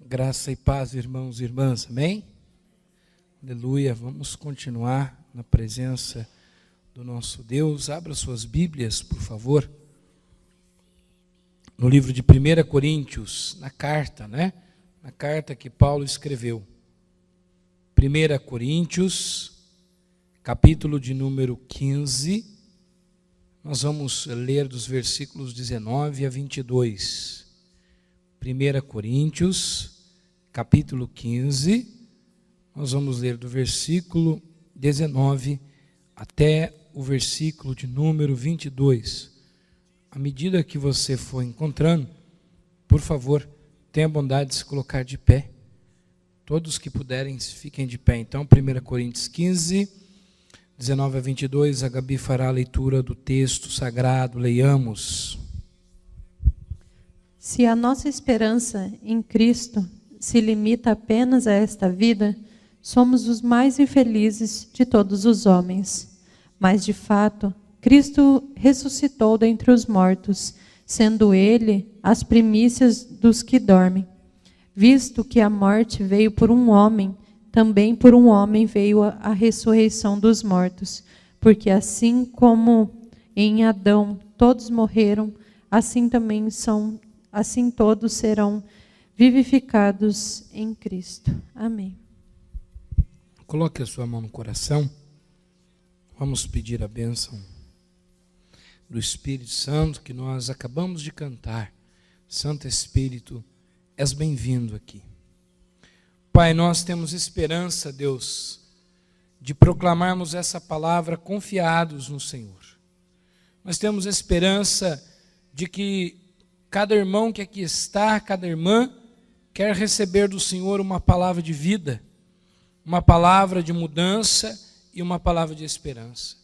Graça e paz, irmãos e irmãs, amém? Aleluia, vamos continuar na presença do nosso Deus. Abra suas Bíblias, por favor, no livro de 1 Coríntios, na carta, Na carta que Paulo escreveu. 1 Coríntios, capítulo de número 15, nós vamos ler dos versículos 19 a 22. 1 Coríntios, capítulo 15, nós vamos ler do versículo 19 até o versículo de número 22. À medida que você for encontrando, por favor, tenha a bondade de se colocar de pé. Todos que puderem, fiquem de pé. Então, 1 Coríntios 15, 19 a 22, a Gabi fará a leitura do texto sagrado. Leiamos. Se a nossa esperança em Cristo se limita apenas a esta vida, somos os mais infelizes de todos os homens. Mas, de fato, Cristo ressuscitou dentre os mortos, sendo Ele as primícias dos que dormem. Visto que a morte veio por um homem, também por um homem veio a ressurreição dos mortos. Porque assim como em Adão todos morreram, assim todos serão vivificados em Cristo. Amém. Coloque a sua mão no coração. Vamos pedir a bênção do Espírito Santo que nós acabamos de cantar. Santo Espírito, és bem-vindo aqui. Pai, nós temos esperança, Deus, de proclamarmos essa palavra confiados no Senhor. Nós temos esperança de que cada irmão que aqui está, cada irmã, quer receber do Senhor uma palavra de vida, uma palavra de mudança e uma palavra de esperança.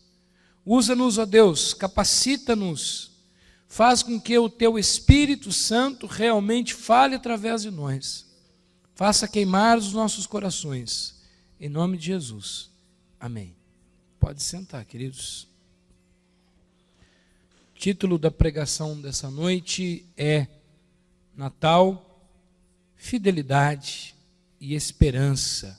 Usa-nos, ó Deus, capacita-nos, faz com que o Teu Espírito Santo realmente fale através de nós. Faça queimar os nossos corações, em nome de Jesus. Amém. Pode sentar, queridos. O título da pregação dessa noite é Natal, Fidelidade e Esperança.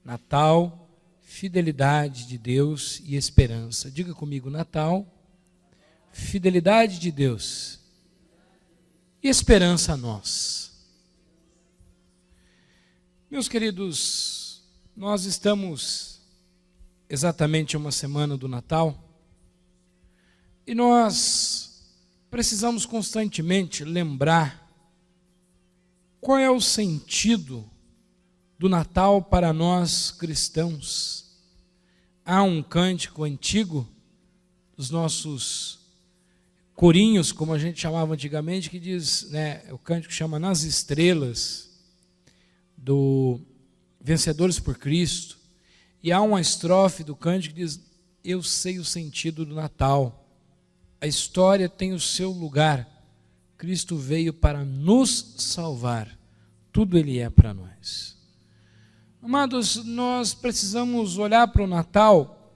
Natal, fidelidade de Deus e esperança. Diga comigo, Natal, fidelidade de Deus e esperança a nós. Meus queridos, nós estamos exatamente uma semana do Natal e nós precisamos constantemente lembrar qual é o sentido do Natal para nós cristãos. Há um cântico antigo dos nossos corinhos, como a gente chamava antigamente, que diz, o cântico chama Nas Estrelas, do Vencedores por Cristo. E há uma estrofe do cântico que diz, eu sei o sentido do Natal. A história tem o seu lugar. Cristo veio para nos salvar. Tudo Ele é para nós. Amados, nós precisamos olhar para o Natal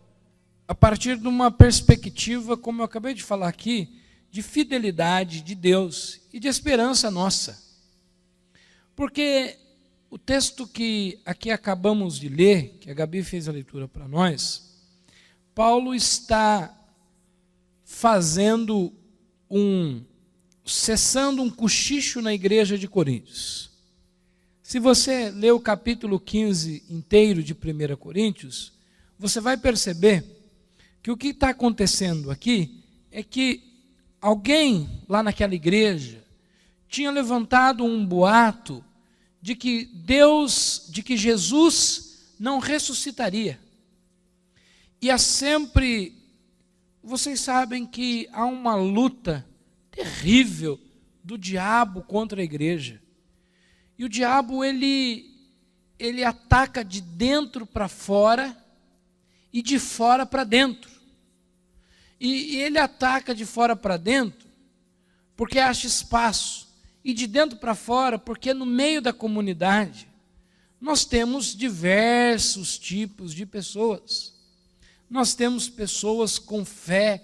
a partir de uma perspectiva, como eu acabei de falar aqui, de fidelidade de Deus e de esperança nossa. Porque o texto que aqui acabamos de ler, que a Gabi fez a leitura para nós, Paulo está cessando um cochicho na igreja de Coríntios. Se você ler o capítulo 15 inteiro de 1 Coríntios, você vai perceber que o que está acontecendo aqui é que alguém lá naquela igreja tinha levantado um boato de que Jesus não ressuscitaria. E vocês sabem que há uma luta terrível do diabo contra a igreja. E o diabo, ele ataca de dentro para fora e de fora para dentro. E ele ataca de fora para dentro porque acha espaço. E de dentro para fora porque no meio da comunidade nós temos diversos tipos de pessoas. Nós temos pessoas com fé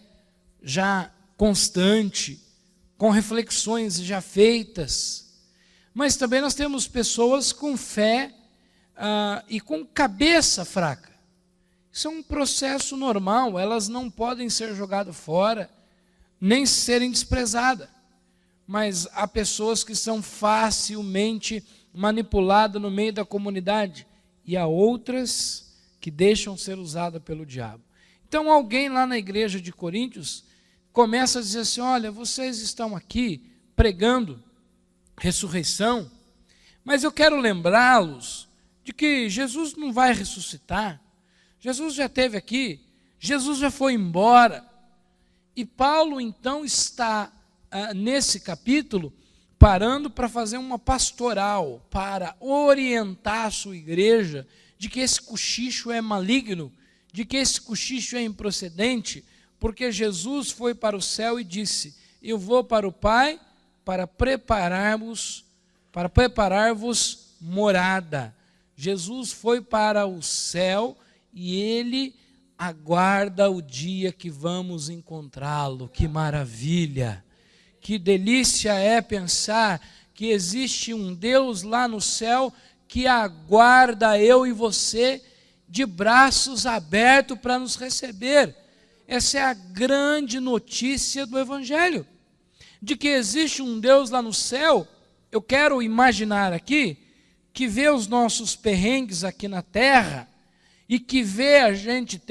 já constante, com reflexões já feitas. Mas também nós temos pessoas com fé e com cabeça fraca. Isso é um processo normal, elas não podem ser jogadas fora, nem serem desprezadas. Mas há pessoas que são facilmente manipuladas no meio da comunidade, e há outras que deixam ser usadas pelo diabo. Então alguém lá na igreja de Coríntios começa a dizer assim: olha, vocês estão aqui pregando ressurreição, mas eu quero lembrá-los de que Jesus não vai ressuscitar. Jesus já esteve aqui, Jesus já foi embora. E Paulo então está nesse capítulo parando para fazer uma pastoral, para orientar a sua igreja de que esse cochicho é maligno, de que esse cochicho é improcedente, porque Jesus foi para o céu e disse: eu vou para o Pai para preparar-vos morada. Jesus foi para o céu e ele aguarda o dia que vamos encontrá-lo. Que maravilha! Que delícia é pensar que existe um Deus lá no céu que aguarda eu e você de braços abertos para nos receber. Essa é a grande notícia do Evangelho, de que existe um Deus lá no céu. Eu quero imaginar aqui que vê os nossos perrengues aqui na terra e que vê a gente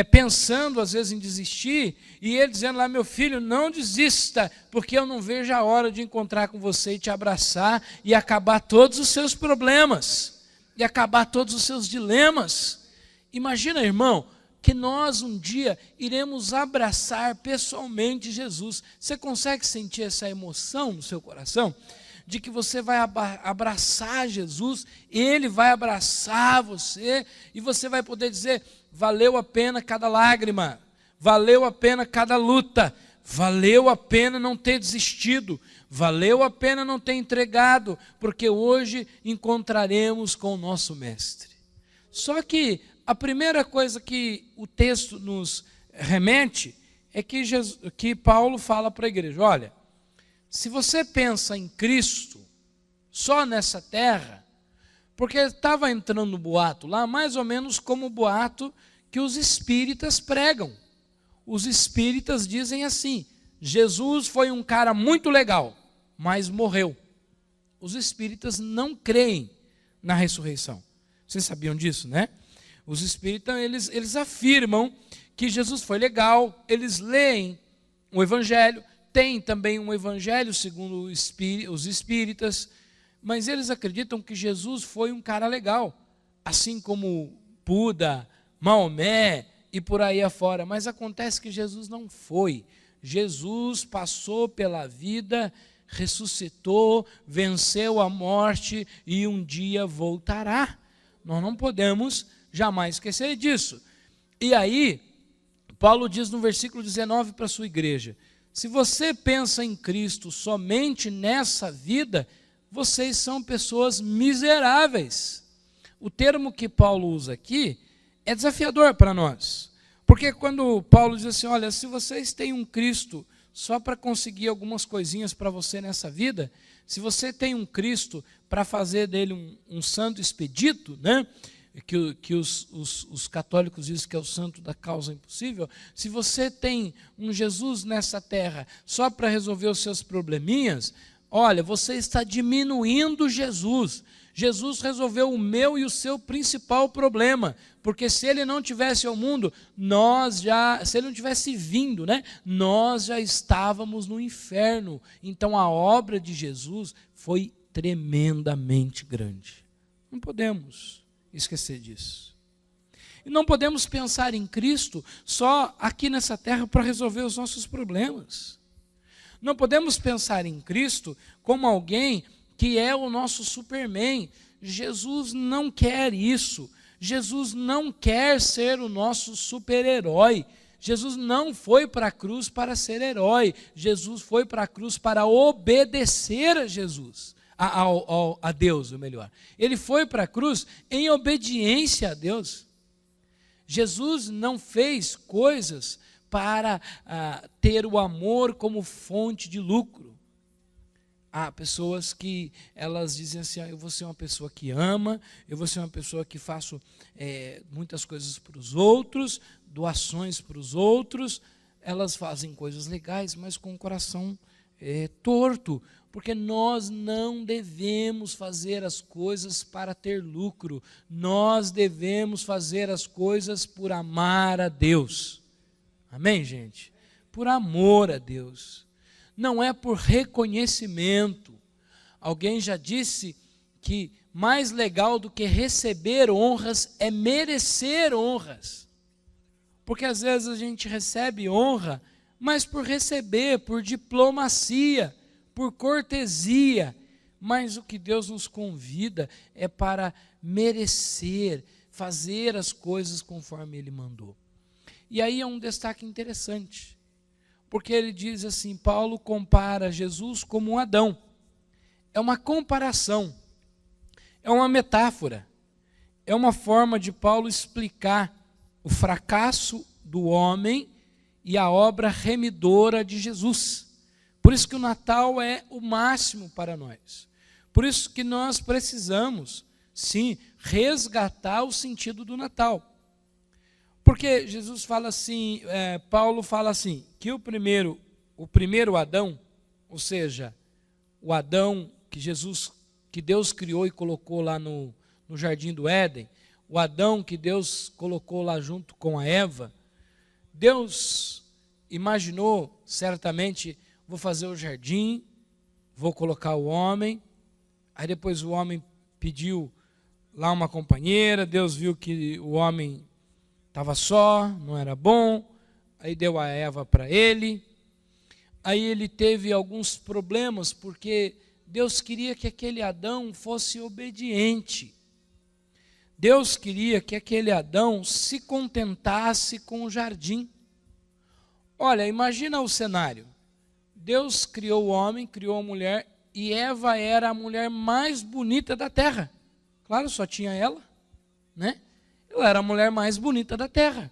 pensando às vezes em desistir, e ele dizendo lá: meu filho, não desista, porque eu não vejo a hora de encontrar com você e te abraçar e acabar todos os seus problemas, e acabar todos os seus dilemas. Imagina, irmão, que nós um dia iremos abraçar pessoalmente Jesus. Você consegue sentir essa emoção no seu coração? De que você vai abraçar Jesus, Ele vai abraçar você, e você vai poder dizer: valeu a pena cada lágrima, valeu a pena cada luta, valeu a pena não ter desistido, valeu a pena não ter entregado, porque hoje encontraremos com o nosso Mestre. Só que a primeira coisa que o texto nos remete é que Paulo fala para a igreja: olha, se você pensa em Cristo só nessa terra, porque estava entrando boato lá, mais ou menos como o boato que os espíritas pregam. Os espíritas dizem assim: Jesus foi um cara muito legal, mas morreu. Os espíritas não creem na ressurreição. Vocês sabiam disso, né? Os espíritas, eles afirmam que Jesus foi legal, eles leem o Evangelho, tem também um Evangelho segundo os espíritas, mas eles acreditam que Jesus foi um cara legal, assim como Buda, Maomé e por aí afora. Mas acontece que Jesus não foi. Jesus passou pela vida, ressuscitou, venceu a morte e um dia voltará. Nós não podemos jamais esquecer disso. E aí, Paulo diz no versículo 19 para a sua igreja: se você pensa em Cristo somente nessa vida, vocês são pessoas miseráveis. O termo que Paulo usa aqui é desafiador para nós, porque quando Paulo diz assim: olha, se vocês têm um Cristo só para conseguir algumas coisinhas para você nessa vida, se você tem um Cristo para fazer dele um santo expedito, né? Que os católicos dizem que é o santo da causa impossível. Se você tem um Jesus nessa terra só para resolver os seus probleminhas, olha, você está diminuindo Jesus. Jesus resolveu o meu e o seu principal problema, porque se ele não tivesse ao mundo, se ele não tivesse vindo, né, nós já estávamos no inferno. Então a obra de Jesus foi tremendamente grande. Não podemos esquecer disso. E não podemos pensar em Cristo só aqui nessa terra para resolver os nossos problemas. Não podemos pensar em Cristo como alguém que é o nosso Superman. Jesus não quer isso. Jesus não quer ser o nosso super-herói. Jesus não foi para a cruz para ser herói. Jesus foi para a cruz para obedecer a Jesus. A Deus, ou melhor. Ele foi para a cruz em obediência a Deus. Jesus não fez coisas para ter o amor como fonte de lucro. Há pessoas que elas dizem assim, eu vou ser uma pessoa que ama, eu vou ser uma pessoa que faço muitas coisas para os outros, doações para os outros. Elas fazem coisas legais, mas com o coração torto, porque nós não devemos fazer as coisas para ter lucro, nós devemos fazer as coisas por amar a Deus. Amém, gente? Por amor a Deus. Não é por reconhecimento. Alguém já disse que mais legal do que receber honras é merecer honras. Porque às vezes a gente recebe honra, mas por receber, por diplomacia, por cortesia. Mas o que Deus nos convida é para merecer, fazer as coisas conforme Ele mandou. E aí é um destaque interessante, porque ele diz assim, Paulo compara Jesus como um Adão. É uma comparação, é uma metáfora, é uma forma de Paulo explicar o fracasso do homem e a obra remidora de Jesus. Por isso que o Natal é o máximo para nós. Por isso que nós precisamos, sim, resgatar o sentido do Natal. Porque Jesus fala assim, Paulo fala assim, que o primeiro Adão, ou seja, o Adão que Deus criou e colocou lá no jardim do Éden, o Adão que Deus colocou lá junto com a Eva, Deus imaginou, certamente, vou fazer o jardim, vou colocar o homem, aí depois o homem pediu lá uma companheira, Deus viu que o homem estava só, não era bom, aí deu a Eva para ele, aí ele teve alguns problemas, porque Deus queria que aquele Adão fosse obediente. Deus queria que aquele Adão se contentasse com o jardim. Olha, imagina o cenário. Deus criou o homem, criou a mulher, e Eva era a mulher mais bonita da terra. Claro, só tinha ela, né? Ela era a mulher mais bonita da terra.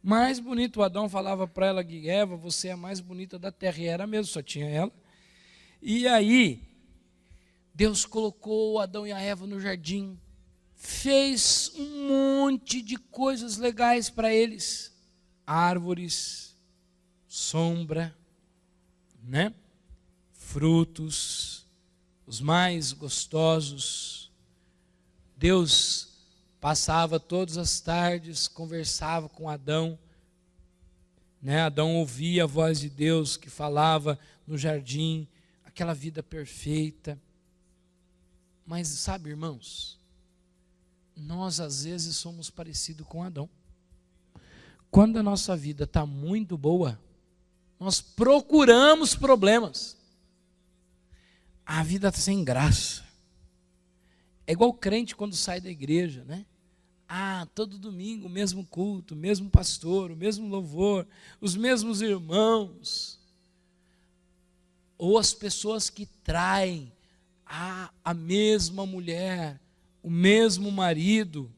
Mais bonita, o Adão falava para ela, Eva, você é a mais bonita da terra. E era mesmo, só tinha ela. E aí, Deus colocou o Adão e a Eva no jardim, fez um monte de coisas legais para eles. Árvores, sombra, né? Frutos, os mais gostosos. Deus passava todas as tardes, conversava com Adão, né? Adão ouvia a voz de Deus que falava no jardim, aquela vida perfeita. Mas sabe, irmãos, nós às vezes somos parecidos com Adão. Quando a nossa vida está muito boa, nós procuramos problemas. A vida está sem graça. É igual o crente quando sai da igreja, né? Todo domingo o mesmo culto, o mesmo pastor, o mesmo louvor, os mesmos irmãos. Ou as pessoas que traem a mesma mulher, o mesmo marido,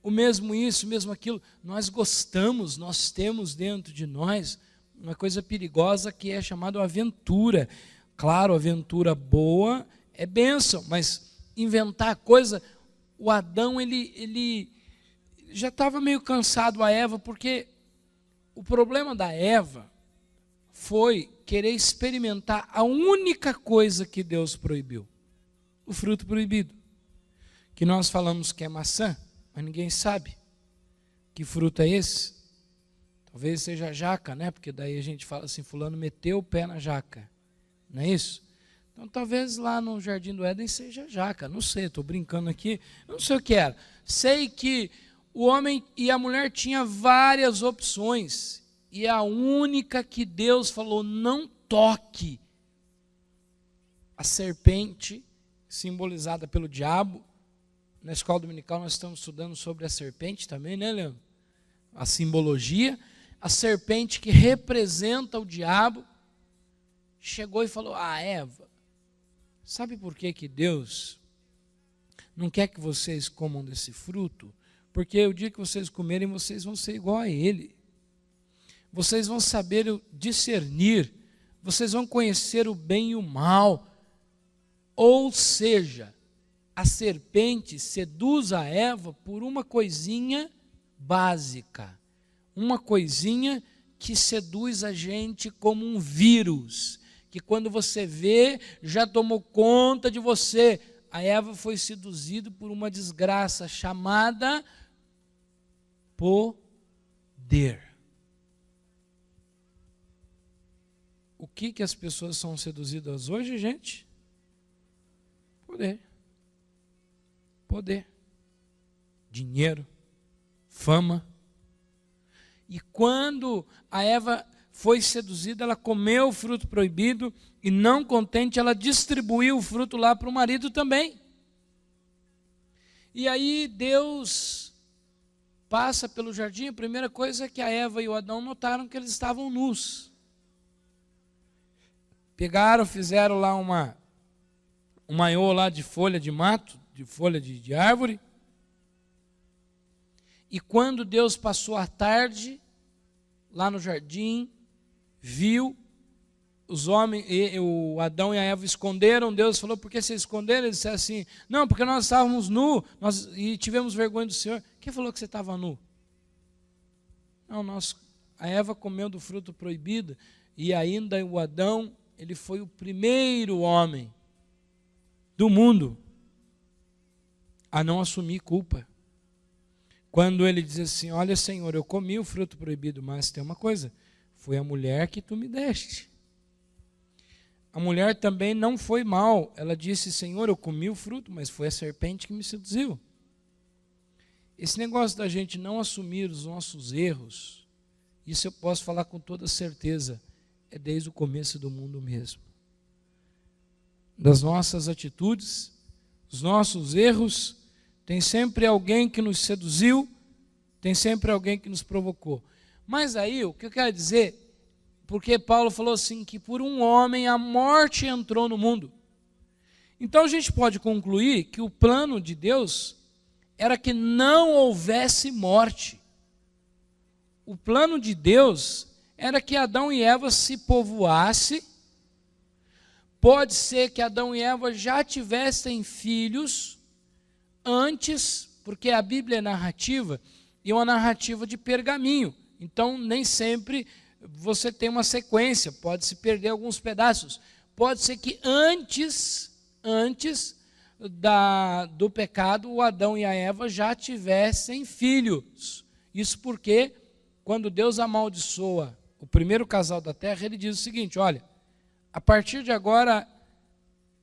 o mesmo isso, o mesmo aquilo. Nós gostamos, nós temos dentro de nós uma coisa perigosa que é chamada aventura. Claro, aventura boa é bênção, mas inventar coisa, o Adão ele já estava meio cansado a Eva, porque o problema da Eva foi querer experimentar a única coisa que Deus proibiu, o fruto proibido, que nós falamos que é maçã, mas ninguém sabe que fruto é esse. Talvez seja jaca, né? Porque daí a gente fala assim, fulano meteu o pé na jaca, não é isso? Então talvez lá no Jardim do Éden seja jaca, não sei, estou brincando aqui, não sei o que era. Sei que o homem e a mulher tinham várias opções, e a única que Deus falou, não toque, a serpente, simbolizada pelo diabo. Na escola dominical nós estamos estudando sobre a serpente também, né, Leandro? A simbologia, a serpente que representa o diabo, chegou e falou, Eva, sabe por que Deus não quer que vocês comam desse fruto? Porque o dia que vocês comerem, vocês vão ser igual a Ele. Vocês vão saber discernir, vocês vão conhecer o bem e o mal. Ou seja, a serpente seduz a Eva por uma coisinha básica, uma coisinha que seduz a gente como um vírus, que quando você vê, já tomou conta de você. A Eva foi seduzida por uma desgraça chamada poder. O que as pessoas são seduzidas hoje, gente? Poder. Poder. Dinheiro. Fama. E quando a Eva foi seduzida, ela comeu o fruto proibido e, não contente, ela distribuiu o fruto lá para o marido também. E aí Deus passa pelo jardim, a primeira coisa é que a Eva e o Adão notaram que eles estavam nus. Pegaram, fizeram lá um maiô lá de folha de mato, de folha de árvore. E quando Deus passou a tarde lá no jardim, viu os homens, o Adão e a Eva esconderam. Deus falou: por que vocês esconderam? Eles disseram assim: não, porque nós estávamos nus e tivemos vergonha do Senhor. Quem falou que você estava nu? Não, a Eva comeu do fruto proibido, e ainda o Adão, ele foi o primeiro homem do mundo a não assumir culpa. Quando ele diz assim: olha, Senhor, eu comi o fruto proibido, mas tem uma coisa, foi a mulher que tu me deste. A mulher também não foi mal, ela disse: Senhor, eu comi o fruto, mas foi a serpente que me seduziu. Esse negócio da gente não assumir os nossos erros, isso eu posso falar com toda certeza, é desde o começo do mundo mesmo. Das nossas atitudes, os nossos erros, tem sempre alguém que nos seduziu, tem sempre alguém que nos provocou. Mas aí, o que eu quero dizer, porque Paulo falou assim, que por um homem a morte entrou no mundo. Então a gente pode concluir que o plano de Deus era que não houvesse morte. O plano de Deus era que Adão e Eva se povoassem. Pode ser que Adão e Eva já tivessem filhos antes, porque a Bíblia é narrativa, e uma narrativa de pergaminho. Então, nem sempre você tem uma sequência, pode se perder alguns pedaços. Pode ser que antes do pecado, o Adão e a Eva já tivessem filhos. Isso porque, quando Deus amaldiçoa o primeiro casal da terra, ele diz o seguinte: olha, a partir de agora,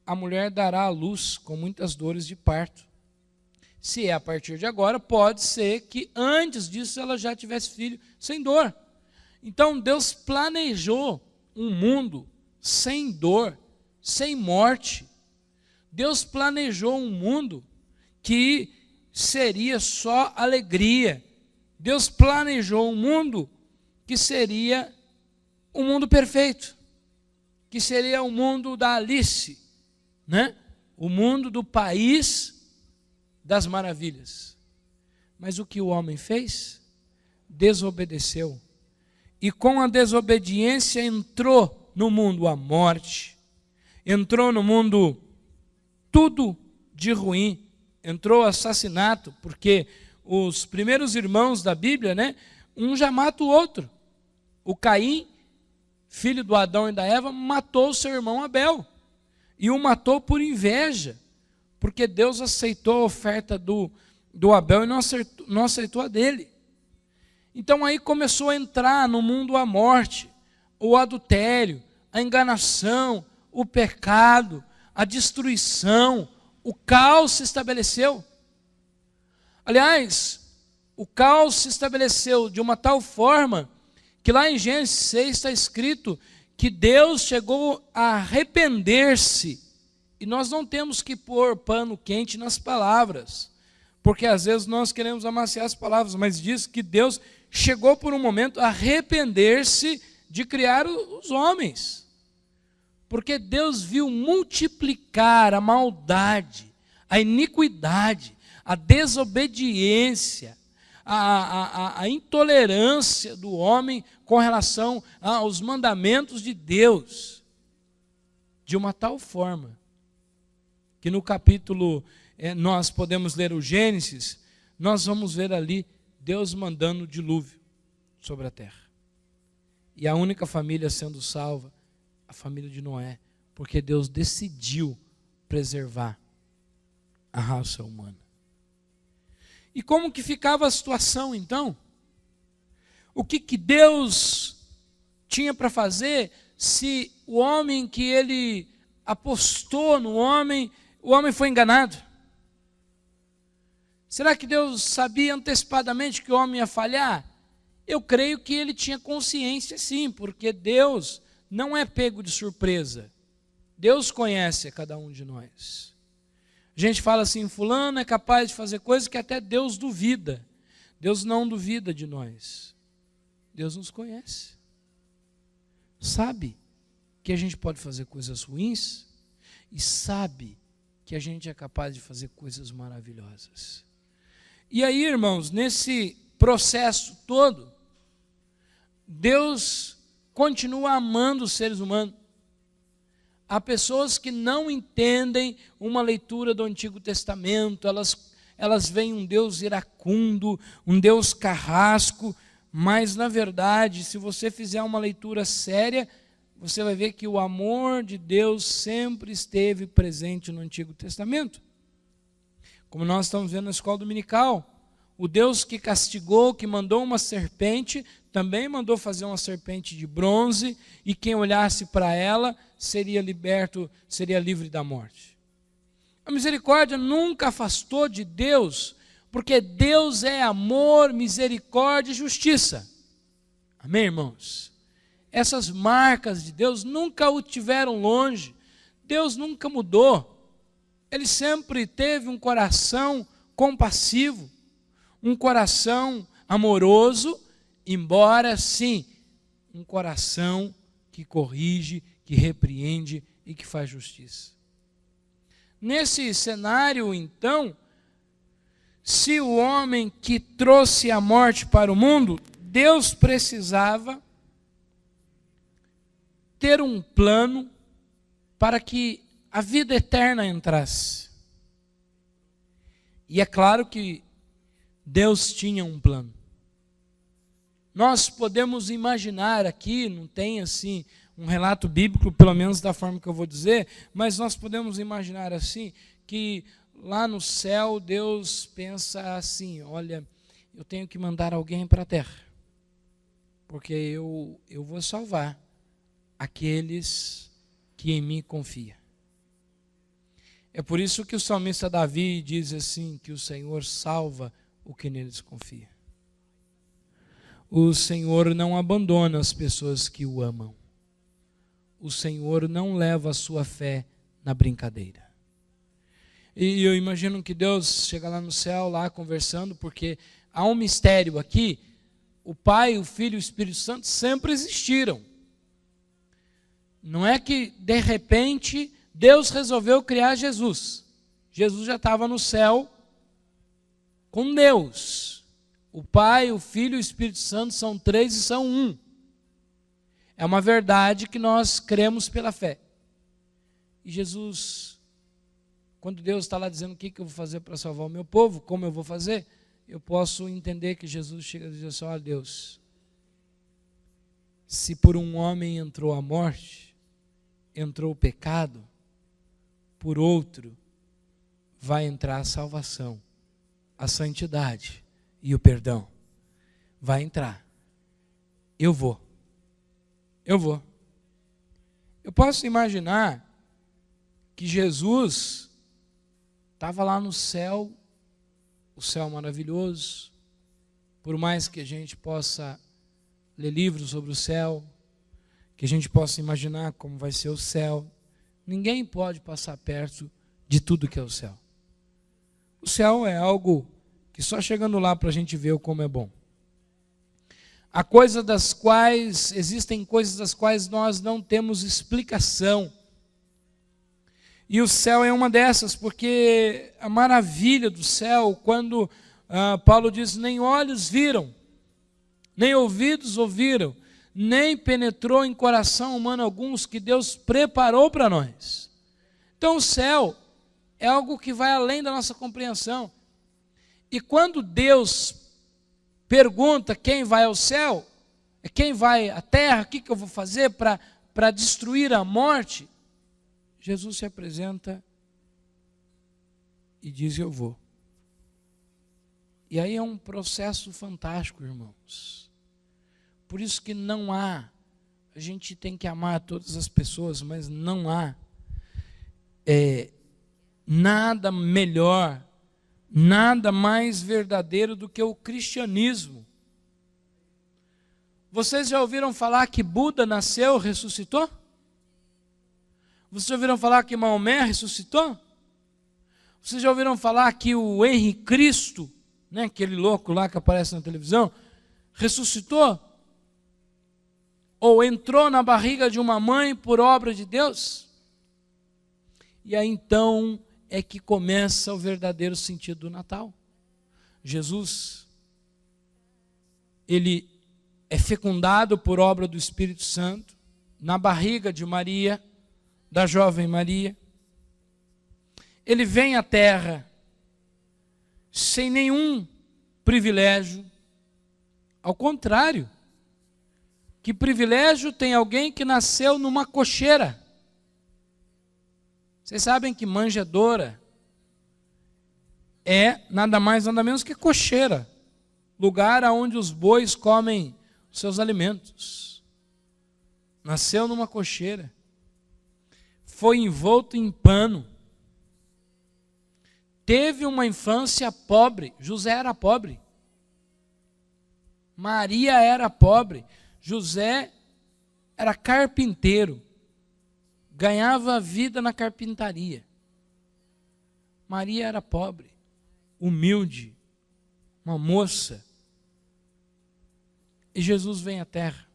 a mulher dará à luz com muitas dores de parto. Se é a partir de agora, pode ser que antes disso ela já tivesse filho sem dor. Então Deus planejou um mundo sem dor, sem morte. Deus planejou um mundo que seria só alegria. Deus planejou um mundo que seria um mundo perfeito, que seria o mundo da Alice, né? O mundo do país das maravilhas. Mas o que o homem fez? Desobedeceu. E com a desobediência entrou no mundo a morte, entrou no mundo tudo de ruim, entrou o assassinato, porque os primeiros irmãos da Bíblia, né, um já mata o outro. O Caim, filho do Adão e da Eva, matou o seu irmão Abel, e o matou por inveja, porque Deus aceitou a oferta do Abel e não aceitou a dele. Então aí começou a entrar no mundo a morte, o adultério, a enganação, o pecado, a destruição, o caos se estabeleceu. Aliás, o caos se estabeleceu de uma tal forma que lá em Gênesis 6 está escrito que Deus chegou a arrepender-se. E nós não temos que pôr pano quente nas palavras, porque às vezes nós queremos amaciar as palavras, mas diz que Deus chegou por um momento a arrepender-se de criar os homens, porque Deus viu multiplicar a maldade, a iniquidade, a desobediência, a intolerância do homem com relação aos mandamentos de Deus, de uma tal forma, que no capítulo, nós podemos ler o Gênesis, nós vamos ver ali Deus mandando o dilúvio sobre a terra. E a única família sendo salva, a família de Noé, porque Deus decidiu preservar a raça humana. E como que ficava a situação então? O que Deus tinha para fazer se o homem que ele apostou no homem, o homem foi enganado? Será que Deus sabia antecipadamente que o homem ia falhar? Eu creio que ele tinha consciência sim, porque Deus não é pego de surpresa. Deus conhece a cada um de nós. A gente fala assim, fulano é capaz de fazer coisas que até Deus duvida. Deus não duvida de nós. Deus nos conhece. Sabe que a gente pode fazer coisas ruins e sabe que a gente é capaz de fazer coisas maravilhosas. E aí, irmãos, nesse processo todo, Deus continua amando os seres humanos. Há pessoas que não entendem uma leitura do Antigo Testamento, elas veem um Deus iracundo, um Deus carrasco, mas na verdade, se você fizer uma leitura séria, você vai ver que o amor de Deus sempre esteve presente no Antigo Testamento. Como nós estamos vendo na escola dominical, o Deus que castigou, que mandou uma serpente, também mandou fazer uma serpente de bronze, e quem olhasse para ela seria liberto, seria livre da morte. A misericórdia nunca afastou de Deus, porque Deus é amor, misericórdia e justiça. Amém, irmãos? Essas marcas de Deus nunca o tiveram longe. Deus nunca mudou. Ele sempre teve um coração compassivo, um coração amoroso, embora sim, um coração que corrige, que repreende e que faz justiça. Nesse cenário, então, se o homem que trouxe a morte para o mundo, Deus precisava ter um plano para que a vida eterna entrasse. E é claro que Deus tinha um plano. Nós podemos imaginar aqui, não tem assim um relato bíblico, pelo menos da forma que eu vou dizer, mas nós podemos imaginar assim, que lá no céu Deus pensa assim, olha, eu tenho que mandar alguém para a terra, porque eu vou salvar aqueles que em mim confiam. É por isso que o salmista Davi diz assim, que o Senhor salva o que neles confia. O Senhor não abandona as pessoas que o amam. O Senhor não leva a sua fé na brincadeira. E eu imagino que Deus chega lá no céu, lá conversando, porque há um mistério aqui. O Pai, o Filho e o Espírito Santo sempre existiram. Não é que, de repente, Deus resolveu criar Jesus. Jesus já estava no céu com Deus. O Pai, o Filho e o Espírito Santo são três e são um. É uma verdade que nós cremos pela fé. E Jesus, quando Deus está lá dizendo o que eu vou fazer para salvar o meu povo, como eu vou fazer, eu posso entender que Jesus chega e diz assim, olha Deus, se por um homem entrou a morte, entrou o pecado, por outro vai entrar a salvação, a santidade e o perdão. Vai entrar. Eu vou. Eu posso imaginar que Jesus estava lá no céu, o céu maravilhoso, por mais que a gente possa ler livros sobre o céu, que a gente possa imaginar como vai ser o céu, ninguém pode passar perto de tudo que é o céu. O céu é algo que só chegando lá para a gente ver como é bom. Existem coisas das quais nós não temos explicação. E o céu é uma dessas, porque a maravilha do céu, quando Paulo diz, nem olhos viram, nem ouvidos ouviram, nem penetrou em coração humano alguns que Deus preparou para nós. Então o céu é algo que vai além da nossa compreensão. E quando Deus pergunta quem vai ao céu, quem vai à terra, o que eu vou fazer para destruir a morte, Jesus se apresenta e diz, eu vou. E aí é um processo fantástico, irmãos. Por isso que não há, a gente tem que amar todas as pessoas, mas não há nada melhor, nada mais verdadeiro do que o cristianismo. Vocês já ouviram falar que Buda nasceu, ressuscitou? Vocês já ouviram falar que Maomé ressuscitou? Vocês já ouviram falar que o Henri Cristo, né, aquele louco lá que aparece na televisão, ressuscitou? Ou entrou na barriga de uma mãe por obra de Deus? E aí então é que começa o verdadeiro sentido do Natal. Jesus, ele é fecundado por obra do Espírito Santo, na barriga de Maria, da jovem Maria. Ele vem à terra sem nenhum privilégio. Ao contrário, que privilégio tem alguém que nasceu numa cocheira? Vocês sabem que manjedoura é nada mais, nada menos que cocheira, lugar onde os bois comem os seus alimentos. Nasceu numa cocheira, foi envolto em pano, teve uma infância pobre. José era pobre, Maria era pobre, José era carpinteiro, ganhava vida na carpintaria. Maria era pobre, humilde, uma moça. E Jesus vem à terra.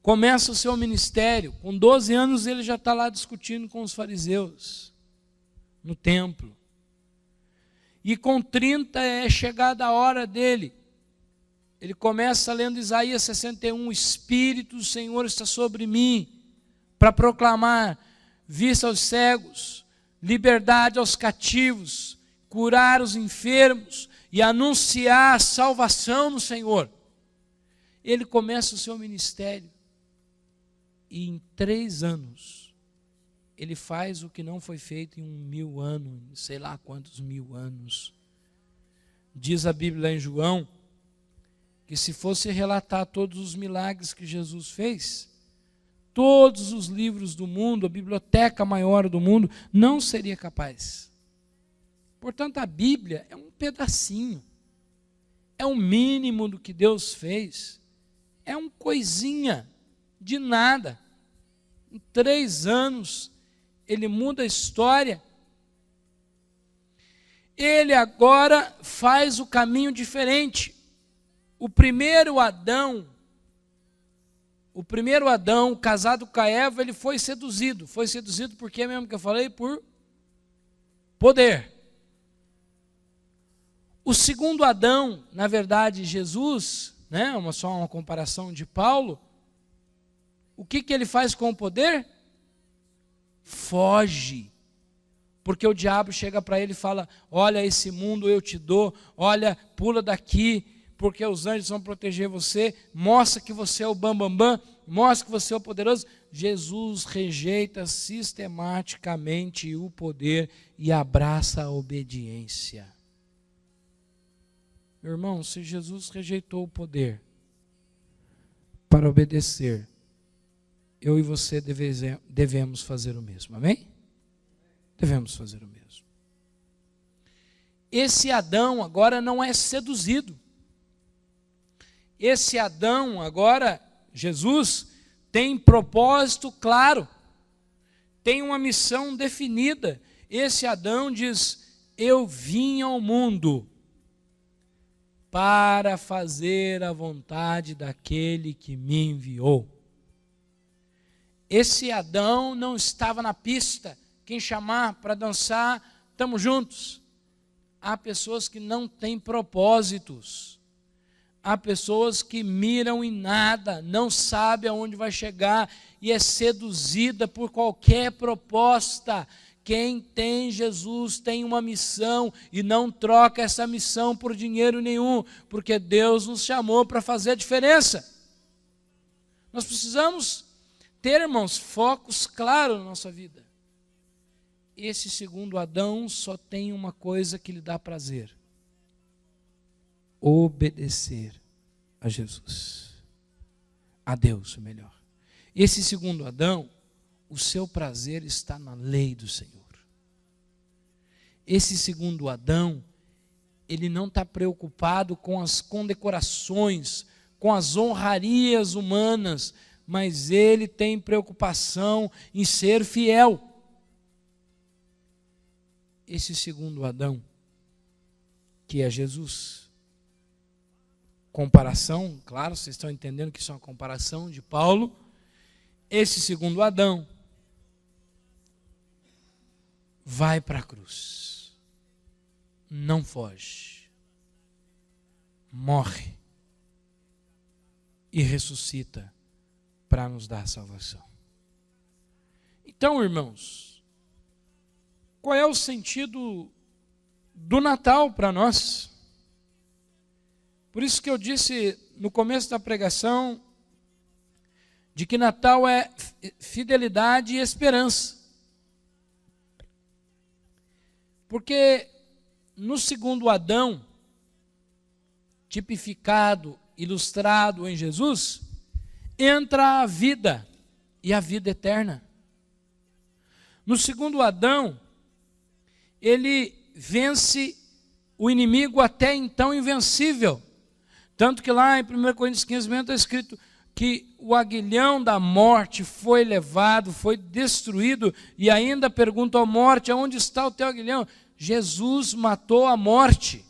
Começa o seu ministério. Com 12 anos ele já está lá discutindo com os fariseus no templo. E com 30 é chegada a hora dele. Ele começa lendo Isaías 61, o Espírito do Senhor está sobre mim, para proclamar vista aos cegos, liberdade aos cativos, curar os enfermos e anunciar a salvação no Senhor. Ele começa o seu ministério e em 3 anos ele faz o que não foi feito em 1000 anos, sei lá quantos 1000 anos. Diz a Bíblia lá em João que se fosse relatar todos os milagres que Jesus fez, todos os livros do mundo, a biblioteca maior do mundo, não seria capaz. Portanto, a Bíblia é um pedacinho, é o mínimo do que Deus fez, é uma coisinha de nada. Em 3 anos, ele muda a história. Ele agora faz o caminho diferente. O primeiro Adão, casado com a Eva, ele foi seduzido. Foi seduzido por quê mesmo que eu falei? Por poder. O segundo Adão, na verdade, Jesus, né, só uma comparação de Paulo, o que ele faz com o poder? Foge. Porque o diabo chega para ele e fala, olha, esse mundo eu te dou, olha, pula daqui, porque os anjos vão proteger você, mostra que você é o bambambam, mostra que você é o poderoso. Jesus rejeita sistematicamente o poder e abraça a obediência. Meu irmão, se Jesus rejeitou o poder para obedecer, eu e você devemos fazer o mesmo, amém? Devemos fazer o mesmo. Esse Adão agora não é seduzido. Esse Adão agora, Jesus, tem propósito claro, tem uma missão definida. Esse Adão diz, eu vim ao mundo para fazer a vontade daquele que me enviou. Esse Adão não estava na pista, quem chamar para dançar, estamos juntos. há pessoas que não têm propósitos. Há pessoas que miram em nada, não sabem aonde vai chegar e é seduzida por qualquer proposta. Quem tem Jesus tem uma missão e não troca essa missão por dinheiro nenhum, porque Deus nos chamou para fazer a diferença. Nós precisamos ter, irmãos, focos claros na nossa vida. Esse segundo Adão só tem uma coisa que lhe dá prazer: obedecer a Jesus, a Deus, melhor. Esse segundo Adão, o seu prazer está na lei do Senhor. Esse segundo Adão, ele não está preocupado com as condecorações, com as honrarias humanas, mas ele tem preocupação em ser fiel. Esse segundo Adão, que é Jesus. Comparação, claro, vocês estão entendendo que isso é uma comparação de Paulo. Esse segundo Adão vai para a cruz, não foge, morre e ressuscita para nos dar salvação. Então, irmãos, qual é o sentido do Natal para nós? Por isso que eu disse no começo da pregação de que Natal é fidelidade e esperança. Porque no segundo Adão, tipificado, ilustrado em Jesus, entra a vida e a vida eterna. No segundo Adão, ele vence o inimigo até então invencível. Tanto que lá em 1 Coríntios 15, está escrito que o aguilhão da morte foi levado, foi destruído, e ainda pergunta à morte: aonde está o teu aguilhão? Jesus matou a morte.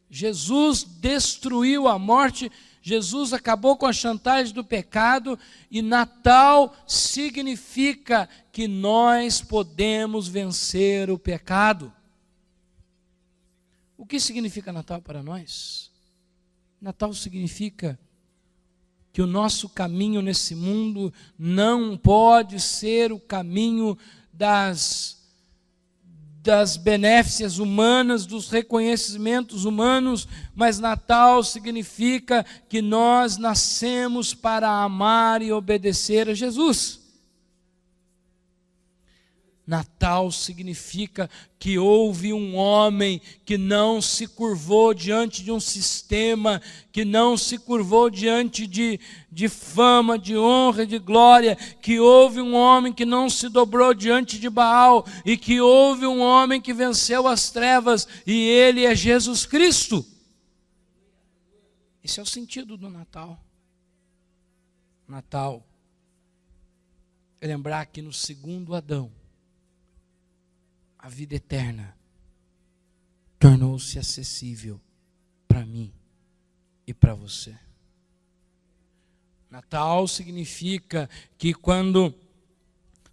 Jesus destruiu a morte. Jesus acabou com a chantagem do pecado, e Natal significa que nós podemos vencer o pecado. O que significa Natal para nós? Natal significa que o nosso caminho nesse mundo não pode ser o caminho das benéficias humanas, dos reconhecimentos humanos, mas Natal significa que nós nascemos para amar e obedecer a Jesus. Natal significa que houve um homem que não se curvou diante de um sistema, que não se curvou diante de fama, de honra e de glória, que houve um homem que não se dobrou diante de Baal, e que houve um homem que venceu as trevas, e ele é Jesus Cristo. Esse é o sentido do Natal. Natal é lembrar que no segundo Adão, a vida eterna tornou-se acessível para mim e para você. Natal significa que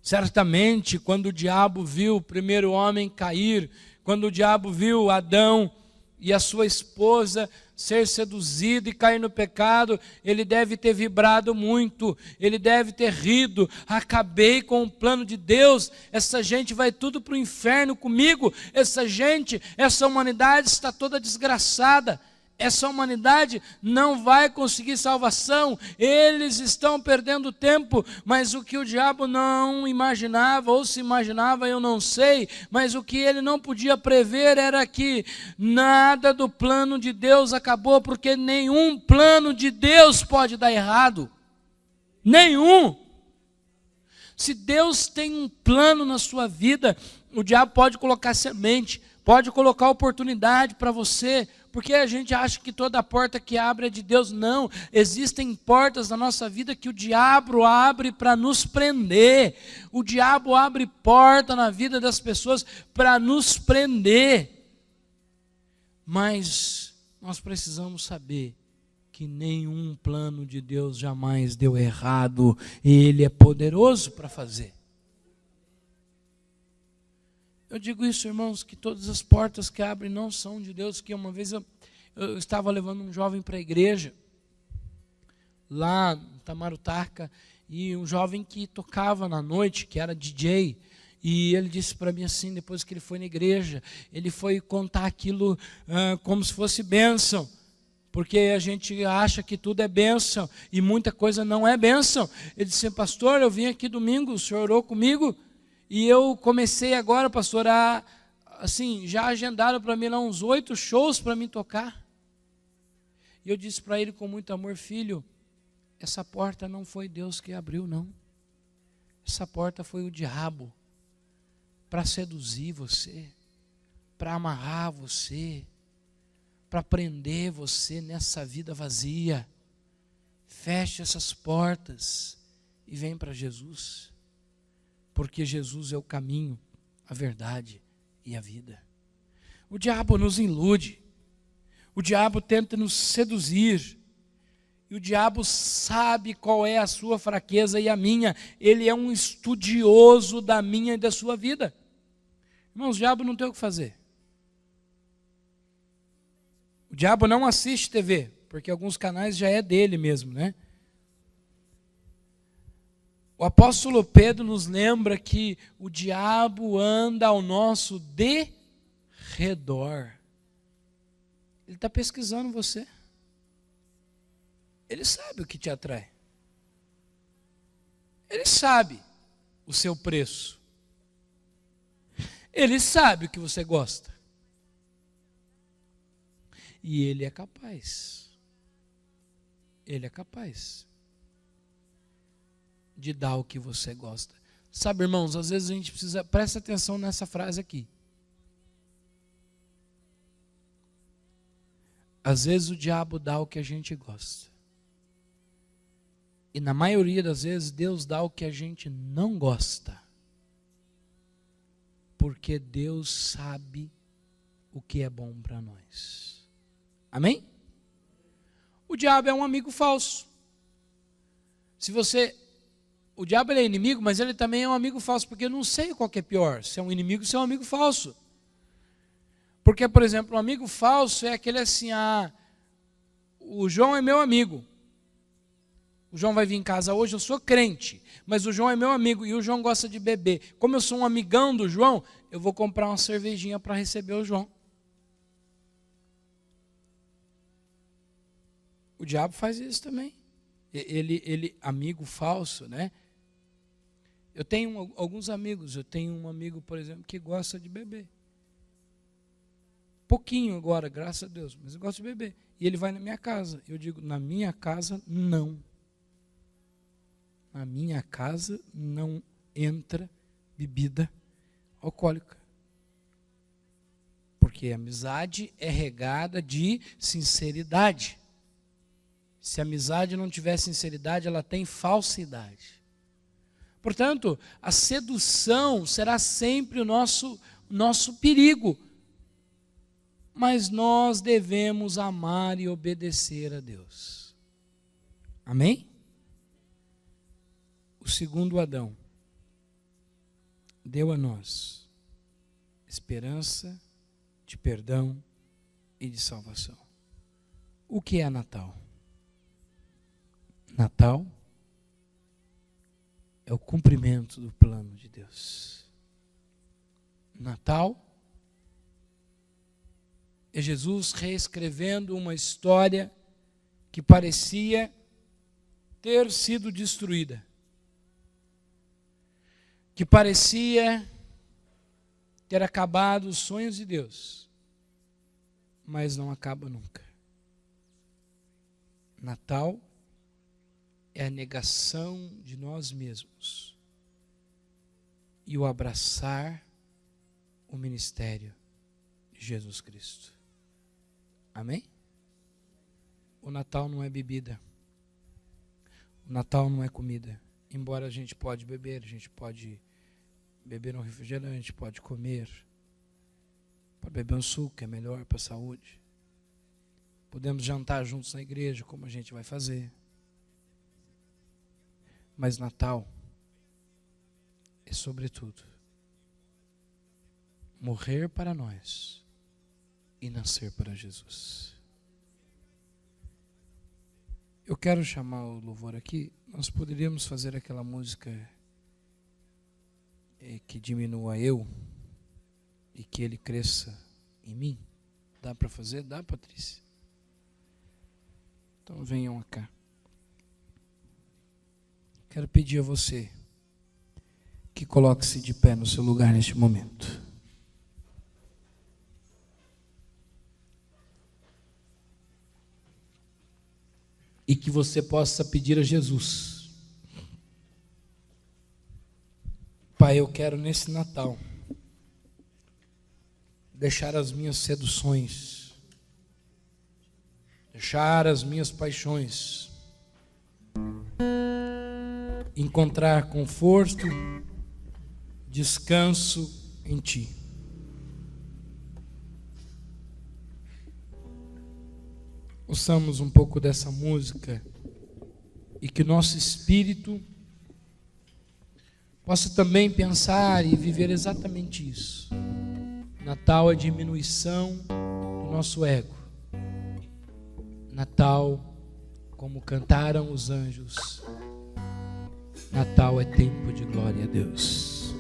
certamente quando o diabo viu o primeiro homem cair, quando o diabo viu Adão e a sua esposa ser seduzido e cair no pecado, ele deve ter vibrado muito, ele deve ter rido: acabei com o plano de Deus, essa gente vai tudo para o inferno comigo, essa humanidade está toda desgraçada, essa humanidade não vai conseguir salvação, eles estão perdendo tempo. Mas o que o diabo não imaginava, ou se imaginava, eu não sei, mas o que ele não podia prever era que nada do plano de Deus acabou, porque nenhum plano de Deus pode dar errado, nenhum. Se Deus tem um plano na sua vida, o diabo pode colocar semente, pode colocar oportunidade para você, porque a gente acha que toda porta que abre é de Deus. Não, existem portas na nossa vida que o diabo abre para nos prender. O diabo abre porta na vida das pessoas para nos prender. Mas nós precisamos saber que nenhum plano de Deus jamais deu errado, e Ele é poderoso para fazer. Eu digo isso, irmãos, que todas as portas que abrem não são de Deus. Que uma vez eu estava levando um jovem para a igreja, lá em Tamarutaca, e um jovem que tocava na noite, que era DJ, e ele disse para mim assim, depois que ele foi na igreja, ele foi contar aquilo como se fosse bênção, porque a gente acha que tudo é bênção, e muita coisa não é bênção. Ele disse: pastor, eu vim aqui domingo, o senhor orou comigo, e eu comecei agora, pastor, assim, já agendaram para mim lá uns 8 shows para mim tocar. E eu disse para ele com muito amor: filho, essa porta não foi Deus que abriu, não. Essa porta foi o diabo, para seduzir você, para amarrar você, para prender você nessa vida vazia. Feche essas portas e vem para Jesus, porque Jesus é o caminho, a verdade e a vida. O diabo nos ilude, o diabo tenta nos seduzir, e o diabo sabe qual é a sua fraqueza e a minha. Ele é um estudioso da minha e da sua vida. Irmãos, o diabo não tem o que fazer. O diabo não assiste TV, porque alguns canais já é dele mesmo, né? O apóstolo Pedro nos lembra que o diabo anda ao nosso derredor. Ele está pesquisando você. Ele sabe o que te atrai. Ele sabe o seu preço. Ele sabe o que você gosta. E ele é capaz. Ele é capaz de dar o que você gosta. Sabe, irmãos, às vezes a gente precisa, presta atenção nessa frase aqui. Às vezes o diabo dá o que a gente gosta. E na maioria das vezes Deus dá o que a gente não gosta. Porque Deus sabe o que é bom para nós. Amém? O diabo é um amigo falso. O diabo ele é inimigo, mas ele também é um amigo falso, porque eu não sei qual que é pior, se é um inimigo ou se é um amigo falso. Porque, por exemplo, um amigo falso é aquele assim: o João é meu amigo. O João vai vir em casa hoje, eu sou crente, mas o João é meu amigo e o João gosta de beber. Como eu sou um amigão do João, eu vou comprar uma cervejinha para receber o João. O diabo faz isso também. Ele amigo falso, né? Eu tenho alguns amigos. Eu tenho um amigo, por exemplo, que gosta de beber. Pouquinho agora, graças a Deus, mas ele gosta de beber. E ele vai na minha casa. Eu digo: na minha casa, não. Na minha casa não entra bebida alcoólica. Porque a amizade é regada de sinceridade. Se a amizade não tiver sinceridade, ela tem falsidade. Portanto, a sedução será sempre o nosso perigo. Mas nós devemos amar e obedecer a Deus. Amém? O segundo Adão deu a nós esperança de perdão e de salvação. O que é Natal? Natal é o cumprimento do plano de Deus. Natal é Jesus reescrevendo uma história que parecia ter sido destruída, que parecia ter acabado os sonhos de Deus, mas não acaba nunca. Natal é a negação de nós mesmos e o abraçar o ministério de Jesus Cristo. Amém? O Natal não é bebida. O Natal não é comida. Embora a gente pode beber um refrigerante, pode comer, pode beber um suco, que é melhor para a saúde. Podemos jantar juntos na igreja, como a gente vai fazer. Mas Natal é, sobretudo, morrer para nós e nascer para Jesus. Eu quero chamar o louvor aqui. Nós poderíamos fazer aquela música que diminua eu e que ele cresça em mim. Dá para fazer? Dá, Patrícia? Então venham cá. Quero pedir a você que coloque-se de pé no seu lugar neste momento. E que você possa pedir a Jesus: Pai, eu quero nesse Natal deixar as minhas seduções, deixar as minhas paixões, encontrar conforto, descanso em Ti. Ouçamos um pouco dessa música e que nosso espírito possa também pensar e viver exatamente isso. Natal é diminuição do nosso ego. Natal, como cantaram os anjos, Natal é tempo de glória a Deus.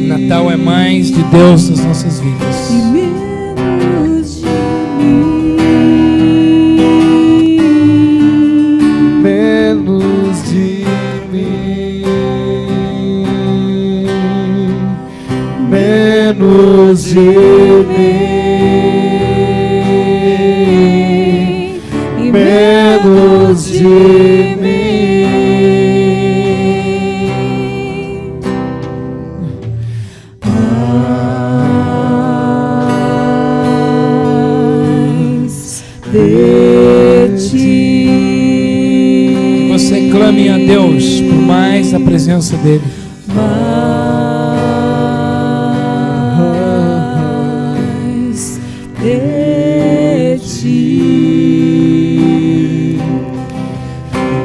Natal é mais de Deus nas nossas vidas. E menos de mim. Menos de mim. Menos de mim. E Menos de mim. Você clame a Deus por mais a presença dEle. Mais de ti.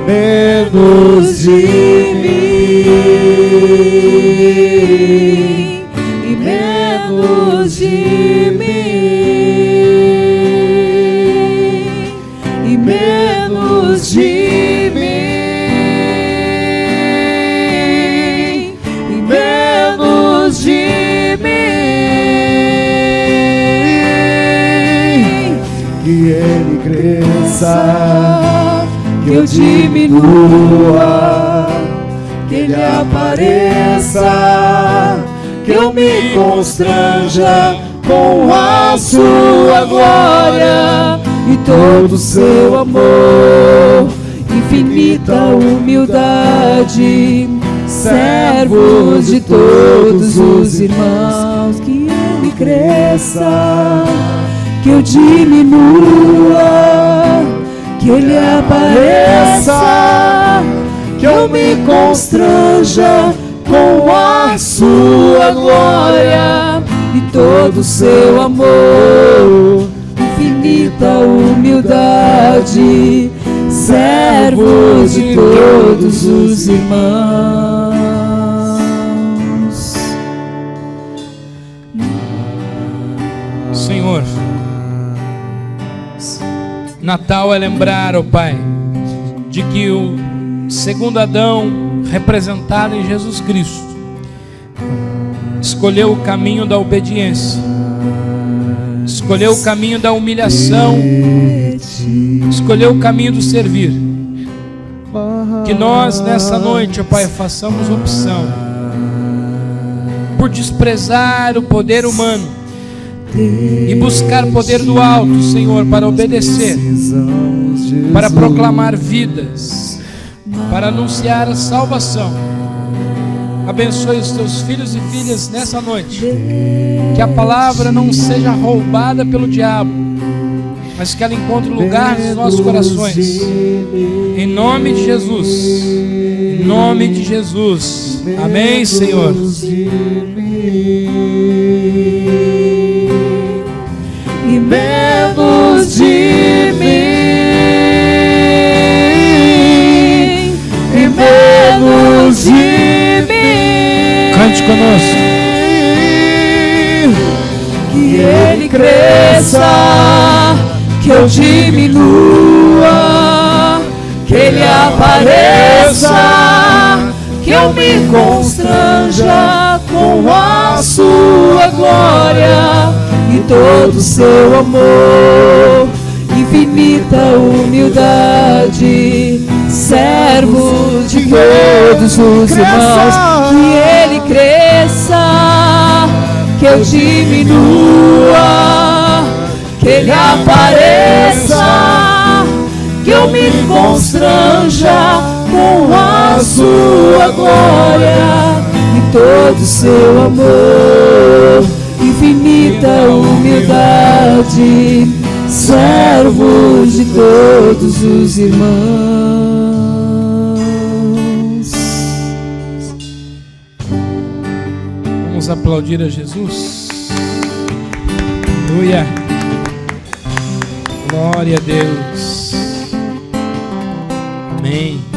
Menos de mim. E menos de mim. E menos de mim. E menos de mim. Que Ele cresça, Que eu diminua, que Ele apareça, que eu me constranja com a sua glória e todo o seu amor, infinita humildade, servos de todos os irmãos. Que Ele cresça, que eu diminua, que Ele apareça, que eu me constranja com a sua glória e todo o seu amor, infinita humildade, servos de todos os irmãos. Senhor, Natal é lembrar, ó Pai, de que o segundo Adão, representado em Jesus Cristo, escolheu o caminho da obediência, escolheu o caminho da humilhação, escolheu o caminho do servir. Que nós nessa noite, ó Pai, façamos opção por desprezar o poder humano e buscar o poder do alto, Senhor, para obedecer, para proclamar vidas, para anunciar a salvação. Abençoe os teus filhos e filhas nessa noite, que a palavra não seja roubada pelo diabo, mas que ela encontre lugar nos nossos corações, em nome de Jesus, em nome de Jesus, amém, Senhor. E menos de mim, e menos de mim. Cante conosco. Que Ele cresça, que eu diminua, que Ele apareça, que eu me constranja com a sua glória e todo o seu amor, infinita humildade, servo de todos os irmãos. Que Ele cresça, que eu diminua, que Ele apareça, que eu me constranja com a sua glória e todo o seu amor, infinita humildade, servo de todos os irmãos. Vamos aplaudir a Jesus. Aleluia. Glória a Deus. Amém.